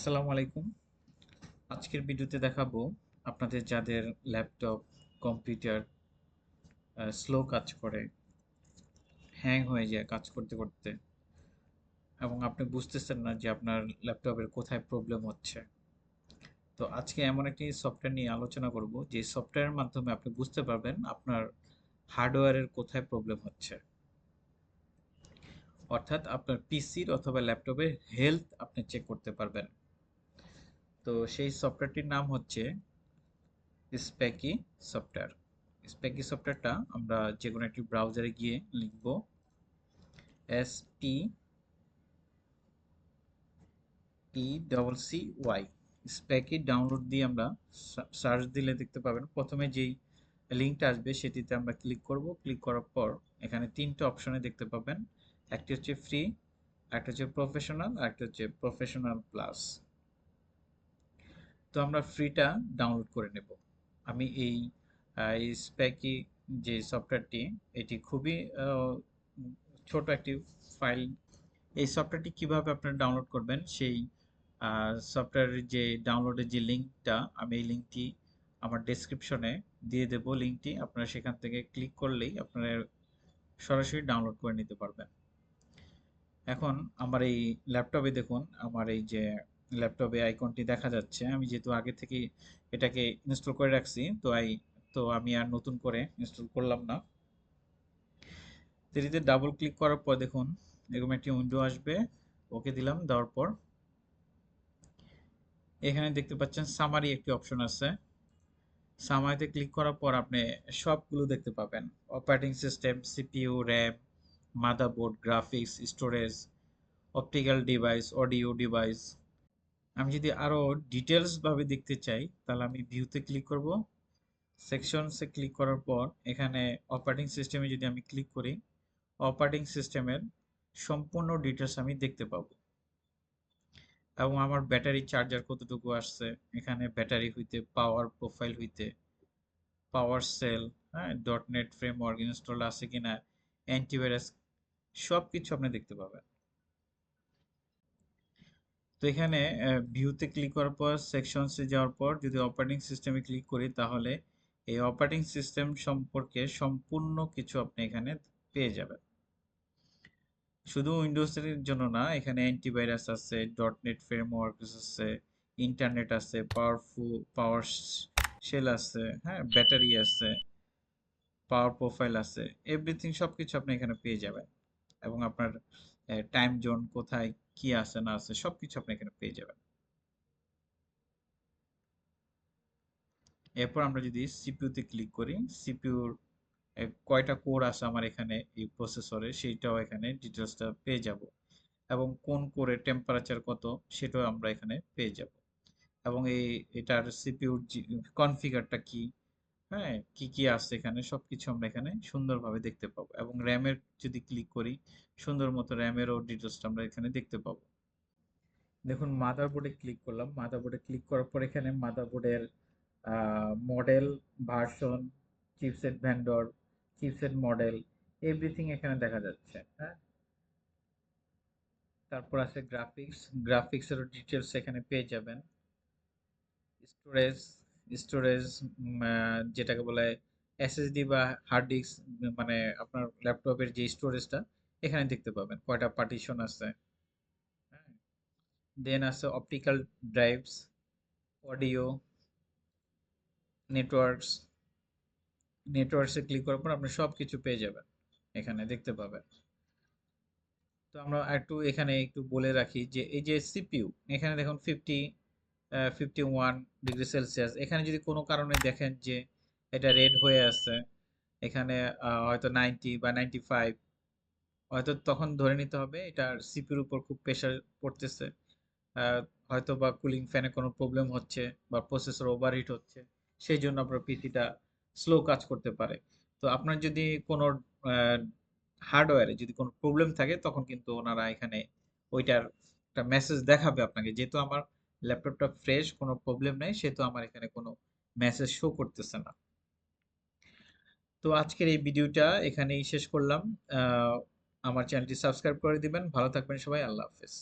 আসসালামু আলাইকুম। আজকের ভিডিওতে দেখাবো আপনাদের যাদের ল্যাপটপ, কম্পিউটার স্লো কাজ করে, হ্যাং হয়ে যায় কাজ করতে করতে এবং আপনি বুঝতেছেন না যে আপনার ল্যাপটপের কোথায় প্রবলেম হচ্ছে। তো আজকে এমন একটি সফটওয়্যার নিয়ে আলোচনা করব যে সফটওয়্যারের মাধ্যমে আপনি বুঝতে পারবেন আপনার হার্ডওয়্যারের কোথায় প্রবলেম হচ্ছে। অর্থাৎ আপনার পিসির অথবা ল্যাপটপের হেলথ আপনি চেক করতে পারবেন। তো সেই সফটওয়্যারটির নাম হচ্ছে স্প্যাকি সফটওয়্যার। স্প্যাকি সফটওয়্যারটা আমরা যে কোনো একটি ব্রাউজারে গিয়ে লিখব SPECCY। স্প্যাকি ডাউনলোড দিয়ে আমরা সার্চ দিলে দেখতে পাবেন প্রথমে যেই লিঙ্কটা আসবে সেটিতে আমরা ক্লিক করব। ক্লিক করার পর এখানে তিনটা অপশনে দেখতে পাবেন, একটি হচ্ছে ফ্রি, একটা হচ্ছে প্রফেশনাল আর একটা হচ্ছে প্রফেশনাল প্লাস। তো আমরা ফ্রিটা ডাউনলোড করে নেব। আমি এই স্প্যাকি যে সফটওয়্যারটি, এটি খুবই ছোট একটি ফাইল। এই সফটওয়্যারটি কিভাবে আপনারা ডাউনলোড করবেন সেই সফটওয়্যারের যে ডাউনলোডের যে লিঙ্কটা, আমি এই লিঙ্কটি আমার ডেসক্রিপশনে দিয়ে দেব। লিঙ্কটি আপনারা সেখান থেকে ক্লিক করলেই আপনারা সরাসরি ডাউনলোড করে নিতে পারবেন। এখন আমার এই ল্যাপটপে দেখুন, আমার এই যে ল্যাপটপে আইকনটি দেখা যাচ্ছে, আমি যেহেতু আগে থেকে এটাকে ইনস্টল করে রাখছি, তো আমি আর নতুন করে ইনস্টল করলাম না। এটিতে ডাবল ক্লিক করার পর দেখুন এরকম একটি উইন্ডো আসবে। ওকে দিলাম, দেওয়ার পর এখানে দেখতে পাচ্ছেন সামারি একটি অপশন আছে। সামারিতে ক্লিক করার পর আপনি সবগুলো দেখতে পাবেন: operating system, CPU, RAM, motherboard, graphics, storage, optical device, audio device. আমি যদি আরো ডিটেলস ভাবে দেখতে চাই তাহলে আমি ভিউতে ক্লিক করব। সেকশনসে ক্লিক করার পর এখানে অপারেটিং সিস্টেমে যদি আমি ক্লিক করি, অপারেটিং সিস্টেমের সম্পূর্ণ ডিটেলস আমি দেখতে পাবো এবং আমার ব্যাটারি চার্জার কতটুকু আসছে, এখানে ব্যাটারি হইতে, পাওয়ার প্রোফাইল হইতে, পাওয়ার সেল, হ্যাঁ, ডটনেট ফ্রেমওয়ার্ক ইনস্টল আছে কিনা, অ্যান্টিভাইরাস, সব কিছু আপনি দেখতে পাবেন। তো এখানে ভিউতে ক্লিক করার পর সেকশনসে যাওয়ার পর যদি অপারেটিং সিস্টেমে ক্লিক করি তাহলে এই অপারেটিং সিস্টেম সম্পর্কে সম্পূর্ণ কিছু আপনি এখানে পেয়ে যাবেন। শুধু উইন্ডোজের জন্য না, এখানে অ্যান্টিভাইরাস আছে, ডটনেট ফ্রেমওয়ার্ক আছে, ইন্টারনেট আছে, পাওয়ার শেল আছে, হ্যাঁ, ব্যাটারি আছে, পাওয়ার প্রোফাইল আছে, এভরিথিং সবকিছু আপনি এখানে পেয়ে যাবেন এবং আপনার টাইম জোন কোথায় কি আছে না আছে সবকিছু আপনি এখানে পেয়ে যাবেন। এরপর আমরা যদি সিপিইউতে ক্লিক করি, সিপিইউর কয়টা কোর আছে আমার এখানে এই প্রসেসরে সেইটাও এখানে ডিটেলসটা পেয়ে যাব এবং কোন কোরের টেম্পারেচার কত সেটাও আমরা এখানে পেয়ে যাব এবং এটার সিপিইউর কনফিগারটা কি, হ্যাঁ, কি কি আছে এখানে সবকিছু আমরা এখানে সুন্দরভাবে দেখতে পাবো এবং র্যামের যদি ক্লিক করি সুন্দর মতো র্যামেরও ডিটেলসটা আমরা এখানে দেখতে পাবো। দেখুন মাদারবোর্ডে ক্লিক করলাম, মাদারবোর্ডে ক্লিক করার পর এখানে মাদারবোর্ডের model, version, chipset vendor, chipset model, everything এখানে দেখা যাচ্ছে, হ্যাঁ। তারপর আছে গ্রাফিক্স, গ্রাফিক্সের ডিটেলস এখানে পেয়ে যাবেন। স্টোরেজ, স্টোরেজ যেটাকে বলে এসএসডি বা হার্ড ডিস্ক, মানে আপনার ল্যাপটপের যে স্টোরেজটা এখানে দেখতে পাবেন কয়টা পার্টিশন আছে, হ্যাঁ। দেন আছে অপটিক্যাল ড্রাইভস, অডিও, নেটওয়ার্কস, নেটওয়ার্কসে ক্লিক করার পর আপনি সব কিছু পেয়ে যাবেন, এখানে দেখতে পাবেন। তো আমরা একটু এখানে একটু বলে রাখি যে এই যে সিপিইউ, এখানে দেখুন 51 ডিগ্রি সেলসিয়াস। এখানে যদি কোনো কারণে দেখেন যে এটা রেড হয়ে আছে, এখানে হয়তো 90 বা 95, হয়তো তখন ধরে নিতে হবে এটার সিপিইউর উপর খুব প্রেশার পড়তেছে, আহ, হয়তো বা কুলিং ফ্যানে কোনো প্রবলেম হচ্ছে বা প্রসেসর ওভারহিট হচ্ছে, সেই জন্য আপনার পিসিটা স্লো কাজ করতে পারে। তো আপনার যদি কোনো হার্ডওয়্যারে যদি কোনো প্রবলেম থাকে তখন কিন্তু ওনারা এখানে ওইটার একটা মেসেজ দেখাবে আপনাকে। যেহেতু আমার ল্যাপটপটা ফ্রেশ, কোনো প্রবলেম নেই, সেহেতু আমার এখানে কোনো মেসেজ শো করতেছে না। তো আজকের এই ভিডিওটা এখানেই শেষ করলাম। আহ, আমার চ্যানেলটি সাবস্ক্রাইব করে দিবেন। ভালো থাকবেন সবাই, আল্লাহ হাফেজ।